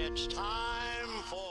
It's time for...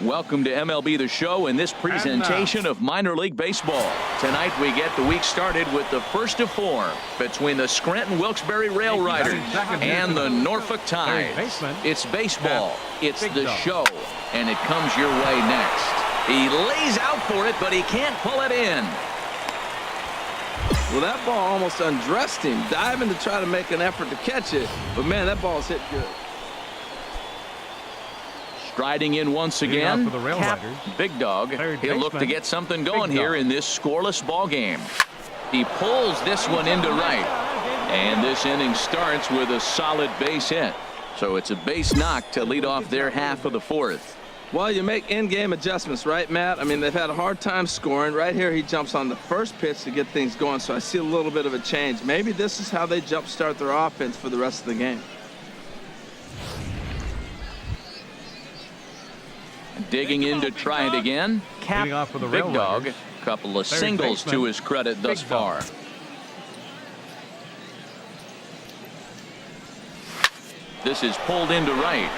Welcome to MLB The Show and this presentation of minor league baseball. Tonight we get the week started with the first of four between the Scranton-Wilkes-Barre Rail Riders and the Norfolk Tides. It's baseball, it's the show, and it comes your way next. He lays out for it, but he can't pull it in. Well, that ball almost undressed him, diving to try to make an effort to catch it. But, man, that ball's hit good. Striding in once again, Cap, Big Dog. He'll look to get something going here in this scoreless ball game. He pulls this one into right. And this inning starts with a solid base hit. So it's a base knock to lead off their half of the fourth. Well, you make in-game adjustments, right, Matt? I mean, they've had a hard time scoring. Right here, he jumps on the first pitch to get things going. So I see a little bit of a change. Maybe this is how they jumpstart their offense for the rest of the game. Digging in to try it again. Cap, Big Dog. Couple of singles to his credit thus far. This is pulled into right.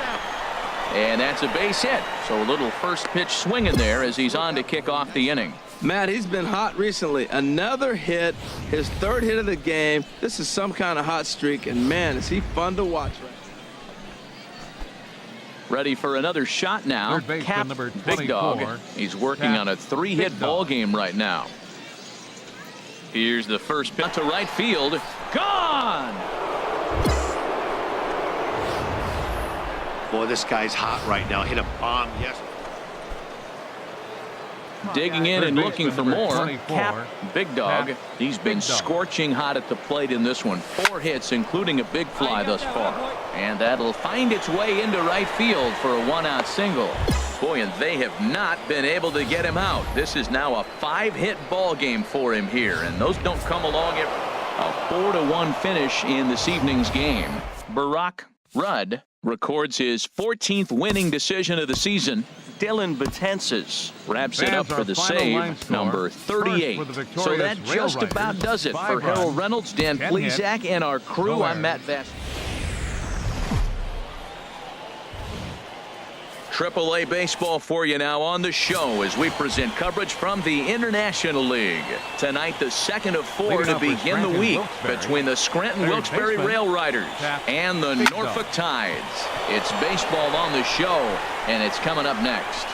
And that's a base hit. So a little first pitch swinging there as he's on to kick off the inning. Matt, he's been hot recently. Another hit, his third hit of the game. This is some kind of hot streak. And, man, is he fun to watch right now. Ready for another shot now. Cap, Big Dog. He's working on a three-hit ball game right now. Here's the first pitch to right field. Gone! Boy, this guy's hot right now. Hit a bomb yesterday. Digging in and looking for more. Cap, Big Dog. He's been scorching hot at the plate in this one. 4 hits, including a big fly thus far. And that'll find its way into right field for a 1-out single. Boy, and they have not been able to get him out. This is now a 5-hit ball game for him here, and those don't come along every. A 4-1 finish in this evening's game. Barack Rudd records his 14th winning decision of the season. Dylan Betances wraps it up for the save, number 38. So that just about does it for Harold Reynolds, Dan Plesac, and our crew. I'm Matt Vass. AAA baseball for you now on the show as we present coverage from the International League. Tonight, the second of 4 to begin the week between the Scranton-Wilkes-Barre Rail Riders and the Norfolk Tides. It's baseball on the show, and it's coming up next.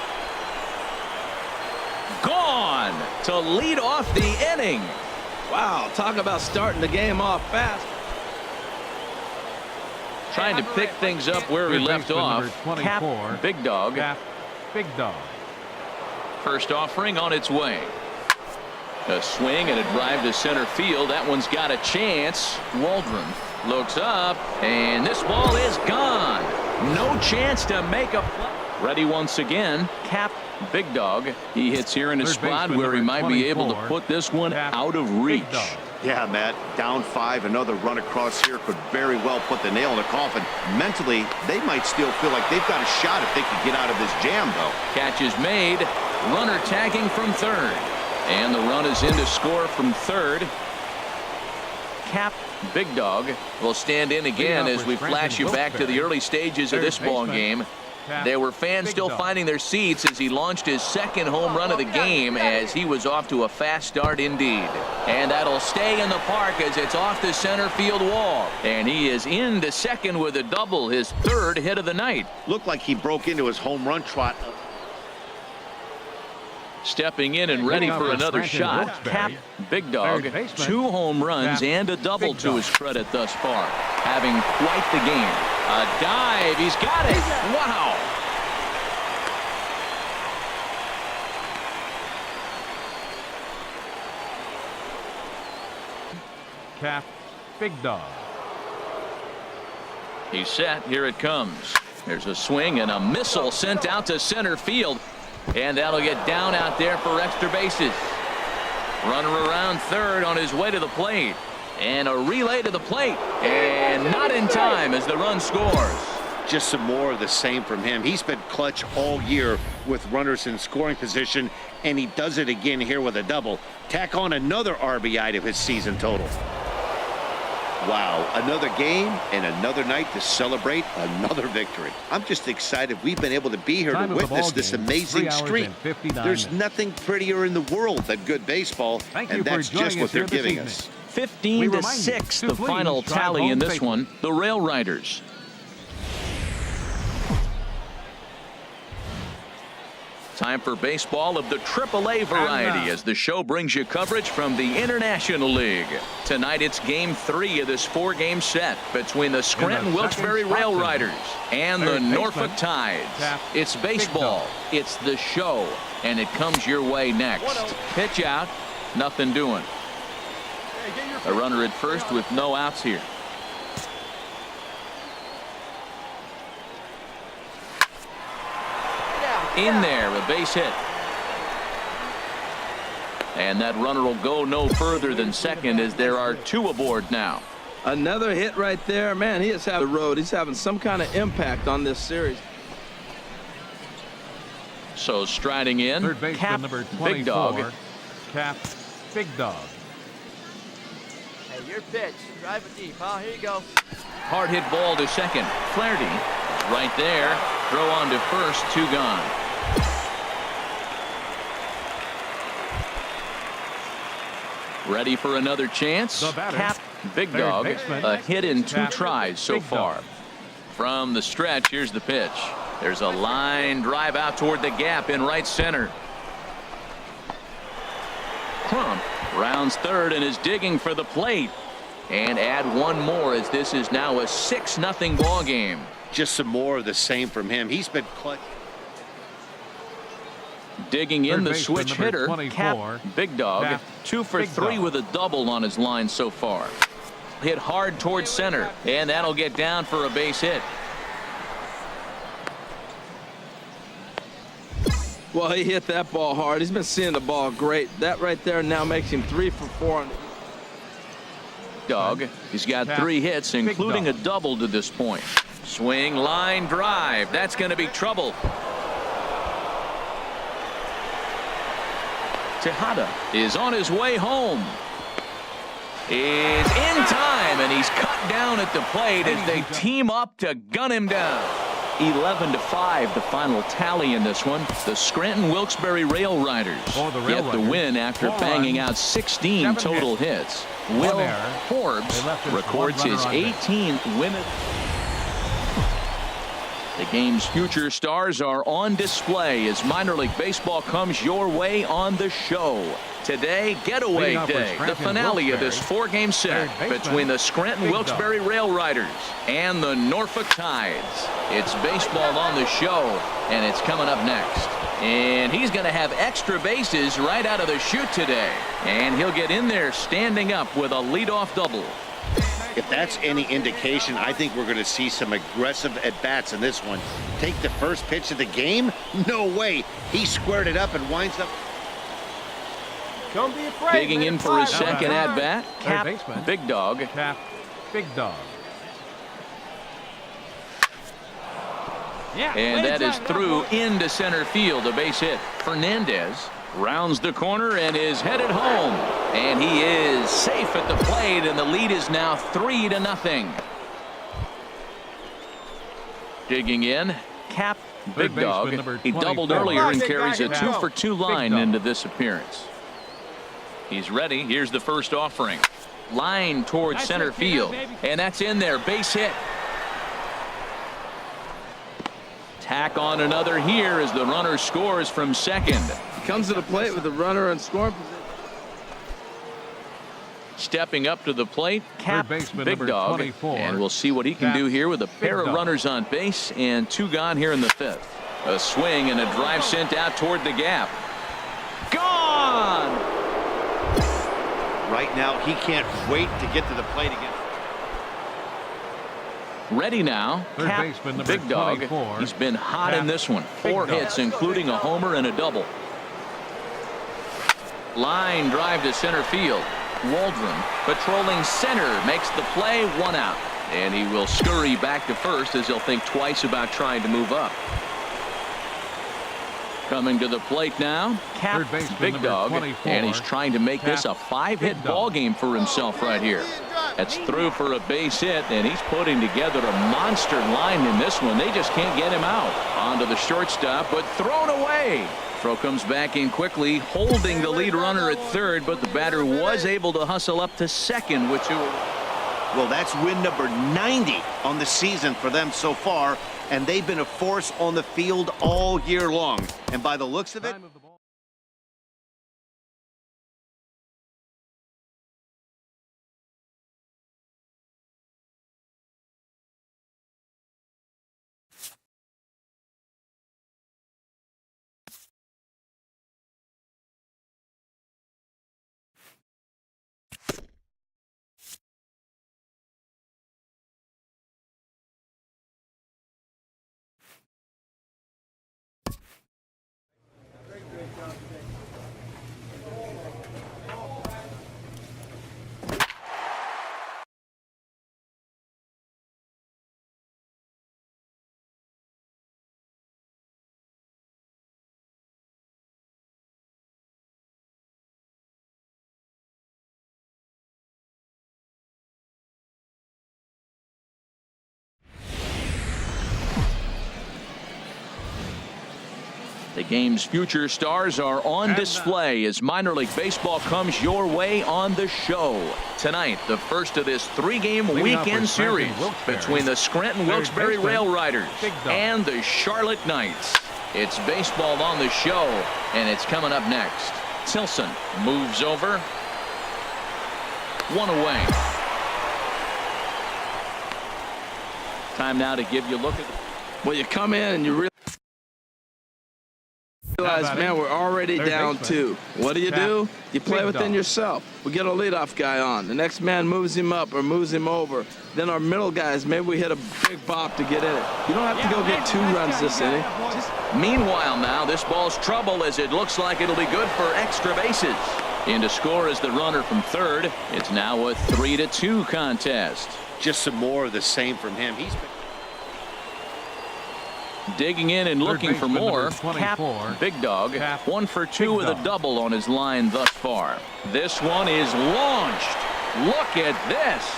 Gone to lead off the inning. Wow, talk about starting the game off fast. Trying to pick things up where we left off. Cap, Big Dog. Big Dog. First offering on its way. A swing and a drive to center field. That one's got a chance. Waldron looks up, and this ball is gone. No chance to make a play. Ready once again, Cap Big Dog. He hits here in a spot where he might be able to put this one out of reach. Yeah, Matt, down 5, another run across here could very well put the nail in the coffin. Mentally, they might still feel like they've got a shot if they could get out of this jam, though. Catch is made, runner tagging from third. And the run is in to score from third. Cap Big Dog will stand in again as we flash you back to the early stages of this ball game. There were fans still finding their seats as he launched his second home run of the game, as he was off to a fast start indeed. And that'll stay in the park as it's off the center field wall. And he is into second with a double, his third hit of the night. Looked like he broke into his home run trot. Stepping in and ready for another shot, Cap Big Dog. 2 home runs and a double to his credit thus far. Having quite the game. A dive, he's got it. Wow. Cap Big Dog. He's set, here it comes. There's a swing and a missile sent out to center field. And that'll get down out there for extra bases. Runner around third on his way to the plate. And a relay to the plate. And not in time as the run scores. Just some more of the same from him. He's been clutch all year with runners in scoring position, and he does it again here with a double. Tack on another RBI to his season total. Wow, another game and another night to celebrate another victory. I'm just excited we've been able to be here to witness this amazing streak. There's nothing prettier in the world than good baseball, and that's just what they're giving us. 15-6 the final tally in this one. The Rail Riders. Time for baseball of the AAA variety as the show brings you coverage from the International League. Tonight it's game 3 of this 4-game set between the Scranton Wilkes-Barre Rail Riders and the Norfolk Tides. It's baseball, it's the show, and it comes your way next. Pitch out, nothing doing. A runner at first with no outs here. In there, a base hit. And that runner will go no further than second as there are 2 aboard now. Another hit right there. Man, he is having the road. He's having some kind of impact on this series. So striding in, Third baseman Cap number Big Dog. 24, Cap Big Dog. Hey, your pitch. Drive it deep, huh? Here you go. Hard hit ball to second. Flaherty right there. Throw on to first, 2 gone. Ready for another chance. Cap Big Dog. A hit in 2 tries so far. From the stretch, here's the pitch. There's a line drive out toward the gap in right center. Crump rounds third and is digging for the plate. And add 1 more as this is now a 6-0 ball game. Just some more of the same from him. He's been clutch. Digging in the switch hitter, Cap Big Dog. 2 for 3 with a double on his line so far. Hit hard towards center, and that'll get down for a base hit. Well, he hit that ball hard. He's been seeing the ball great. That right there now makes him 3 for 4. Dog. He's got 3 hits, including a double to this point. Swing, line, drive. That's going to be trouble. Tejada is on his way home. Is in time, and he's cut down at the plate as they team up to gun him down. 11-5 the final tally in this one. The Scranton Wilkes-Barre Rail Riders get the win after banging out 16 total hits. Will Forbes records his 18th win. The game's future stars are on display as minor league baseball comes your way on the show. Today, Getaway Day, the finale of this 4-game set between the Scranton Wilkes-Barre Rail Riders and the Norfolk Tides. It's baseball on the show, and it's coming up next. And he's going to have extra bases right out of the chute today. And he'll get in there standing up with a leadoff double. If that's any indication, I think we're going to see some aggressive at-bats in this one. Take the first pitch of the game? No way. He squared it up and winds up. Don't be afraid. Digging in for his second at-bat, Cap Big Dog. Cap Big Dog. Yeah, And that is through into center field, a base hit. Fernandez rounds the corner and is headed home. And he is safe at the plate, and the lead is now 3-0. Digging in, Cap Big Dog. He doubled earlier and carries a 2-for-2 line into this appearance. He's ready. Here's the first offering. Line towards center field. And that's in there. Base hit. Tack on another here as the runner scores from second. He comes to the plate with the runner in scoring position. Stepping up to the plate, Cap Big Dog. 24, and we'll see what he can do here with a pair of runners on base and 2 gone here in the 5th. A swing and a drive sent out toward the gap. Gone! Right now, he can't wait to get to the plate again. Ready now, Third Cap baseman, Big Dog. 24, He's been hot Cap in this one. 4 Big Dog. hits, including a homer and a double. Line drive to center field. Waldron patrolling center makes the play, 1 out. And he will scurry back to first as he'll think twice about trying to move up. Coming to the plate now, Cap Third baseman, Big number Dog. 24, And he's trying to make this a Cap 5-hit Big ball Dog. game for himself right here. That's through for a base hit, and he's putting together a monster line in this one. They just can't get him out. Onto the shortstop, but thrown away. Throw comes back in quickly, holding the lead runner at third, but the batter was able to hustle up to second with 2. Well, that's win number 90 on the season for them so far, and they've been a force on the field all year long. And by the looks of it, The game's future stars are on display as minor league baseball comes your way on the show. Tonight, the first of this 3-game weekend series between the Scranton Wilkes-Barre Rail Riders and the Charlotte Knights. It's baseball on the show, and it's coming up next. Tilson moves over. 1 away. Time now to give you a look at. Well, you come in and you realize, man, we're already down 2. What do? You play within yourself. We get a leadoff guy on. The next man moves him up or moves him over. Then our middle guys, maybe we hit a big bop to get in it. You don't have to go get 2 runs this inning. Meanwhile, now this ball's trouble as it looks like it'll be good for extra bases. In to score is the runner from third. It's now a 3-2 contest. just some more of the same from him. He's been digging in and looking for more. Cap Big Dog, Cap 1 for 2 with a double on his line thus far. This one is launched. Look at this.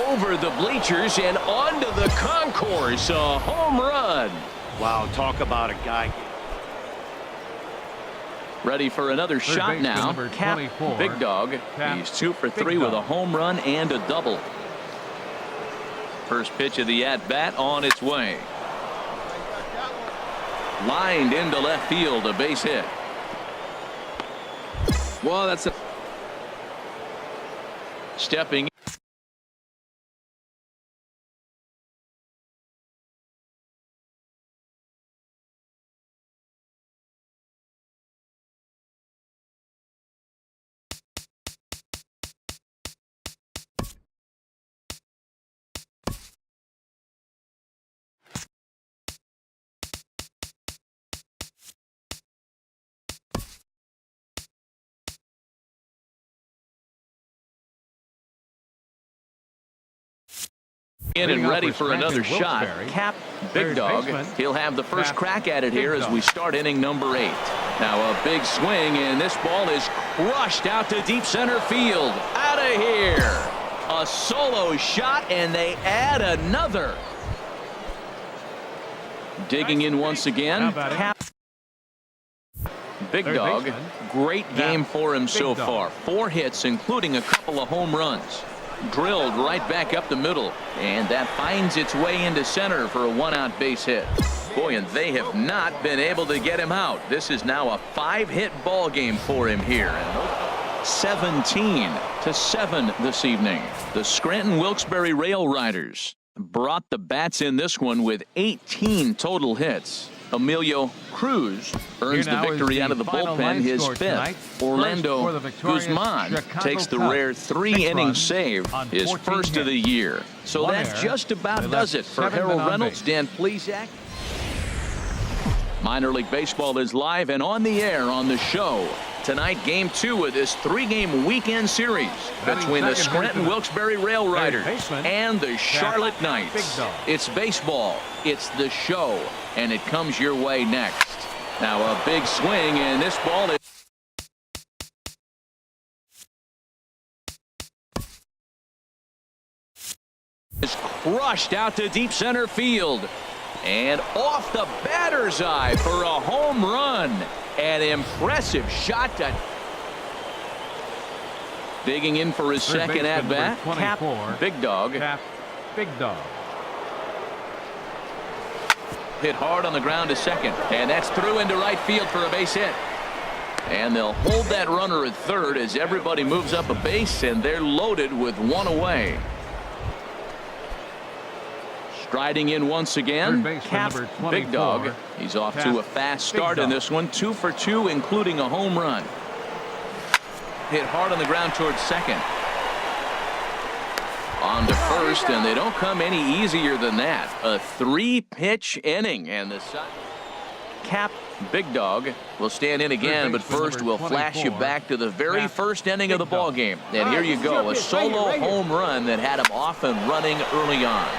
Over the bleachers and onto the concourse. A home run. Wow, talk about a guy. Ready for another shot now. Cap Big Dog. He's 2 for 3 with a home run and a double. First pitch of the at-bat on its way. Lined into left field, a base hit. Well, that's a Stepping In and ready for another shot. Cap, Big Dog. He'll have the first crack at it here as we start inning number 8. Now a big swing, and this ball is crushed out to deep center field. Out of here. A solo shot, and they add another. Digging in once again. Cap, Big Dog. Great game for him so far. 4 hits, including a couple of home runs. Drilled right back up the middle, and that finds its way into center for a 1-out base hit. Boy, and they have not been able to get him out. This is now a 5-hit ball game for him here. 17-7 this evening. The Scranton Wilkes-Barre Rail Riders brought the bats in this one with 18 total hits. Emilio Cruz earns the victory out of the bullpen, his 5th. Orlando Guzman takes the rare 3-inning save, his first of the year. So that just about does it for Harold Reynolds, Dan Plesac. Minor League Baseball is live and on the air on the show. Tonight, Game 2 of this 3-game weekend series between the Scranton Wilkes-Barre Rail Riders and the Charlotte Knights. It's baseball, it's the show, and it comes your way next. Now a big swing, and this ball is crushed out to deep center field. And off the batter's eye for a home run. An impressive shot to digging in for his second at bat. Cap, Big Dog. Cap, Big Dog. Hit hard on the ground to second, and that's through into right field for a base hit. And they'll hold that runner at third as everybody moves up a base, and they're loaded with 1 away. Striding in once again, Cap, Big Dog. He's off to a fast start in this one. 2 for 2, including a home run. Hit hard on the ground towards second. On to first, and they don't come any easier than that. A 3-pitch inning, and the Cap, Big Dog will stand in again, but first we'll flash you back to the very first inning of the ball game. And here you go, a solo home run that had him off and running early on.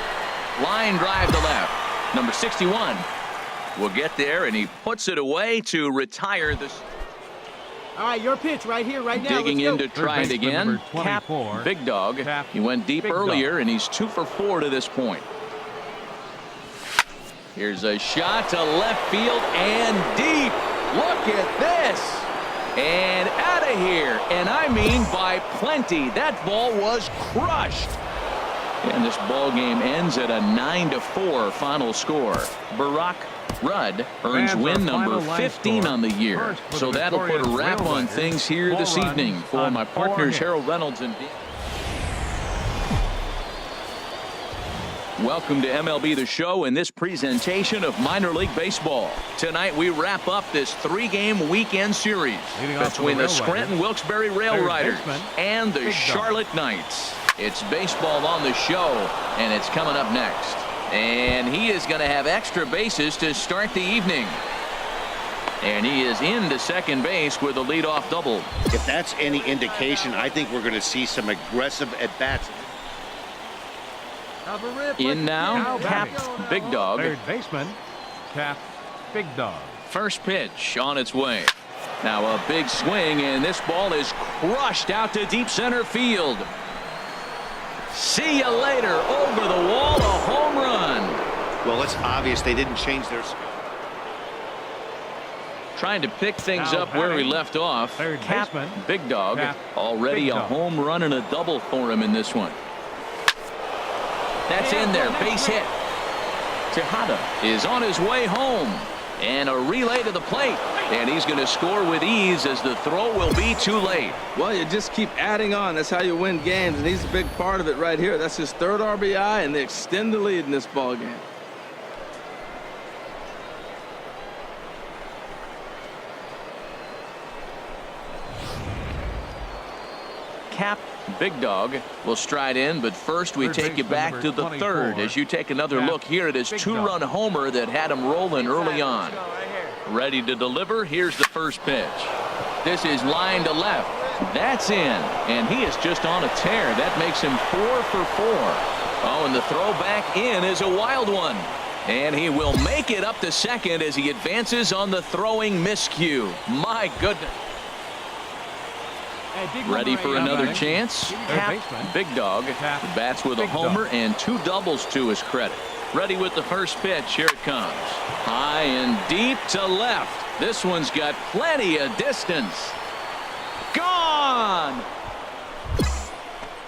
Line drive to left. Number 61 will get there, and he puts it away to retire this. All right, your pitch right here, right now. Digging in to try it again. Cap, Big Dog. He went deep earlier, and he's 2 for 4 to this point. Here's a shot to left field and deep. Look at this. And out of here. And I mean by plenty. That ball was crushed. And this ball game ends at a 9-4 final score. Barack Rudd earns win number 15 on the year. So that'll put a wrap on things here this evening for my partners Harold Reynolds and welcome to MLB The Show and this presentation of minor league baseball. Tonight we wrap up this 3-game weekend series between the Scranton Wilkes-Barre Rail Riders and the Charlotte Knights. It's baseball on the show, and it's coming up next. And he is going to have extra bases to start the evening. And he is into second base with a leadoff double. If that's any indication, I think we're going to see some aggressive at-bats. In now, Cap, Big Dog. Third baseman, Cap, Big Dog. First pitch on its way. Now a big swing, and this ball is crushed out to deep center field. See you later. Over the wall, a home run. Well, it's obvious they didn't change their. Trying to pick things up where we left off. Third Cap, baseman, Big Dog. Cap, Already Big a Dog. home run and a double for him in this one. That's in there. Base hit. Tejada is on his way home. And a relay to the plate. And he's going to score with ease as the throw will be too late. Well, you just keep adding on. That's how you win games, and he's a big part of it right here. That's his 3rd RBI, and they extend the lead in this ball game. Cap, Big Dog will stride in, but first we take you back to the 3rd as you take another look here at his 2-run homer that had him rolling early on. Ready to deliver. Here's the first pitch. This is line to left. That's in, and he is just on a tear. That makes him 4 for 4. Oh, and the throw back in is a wild one. And he will make it up to second as he advances on the throwing miscue. My goodness. Ready for another chance? Big Dog bats with a homer and 2 doubles to his credit. Ready with the first pitch. Here it comes. High and deep to left. This one's got plenty of distance. Gone!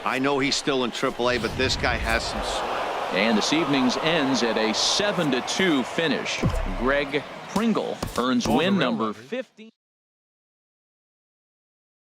I know he's still in AAA, but this guy has some swag. And this evening's ends at a 7-2 finish. Greg Pringle earns win number 50.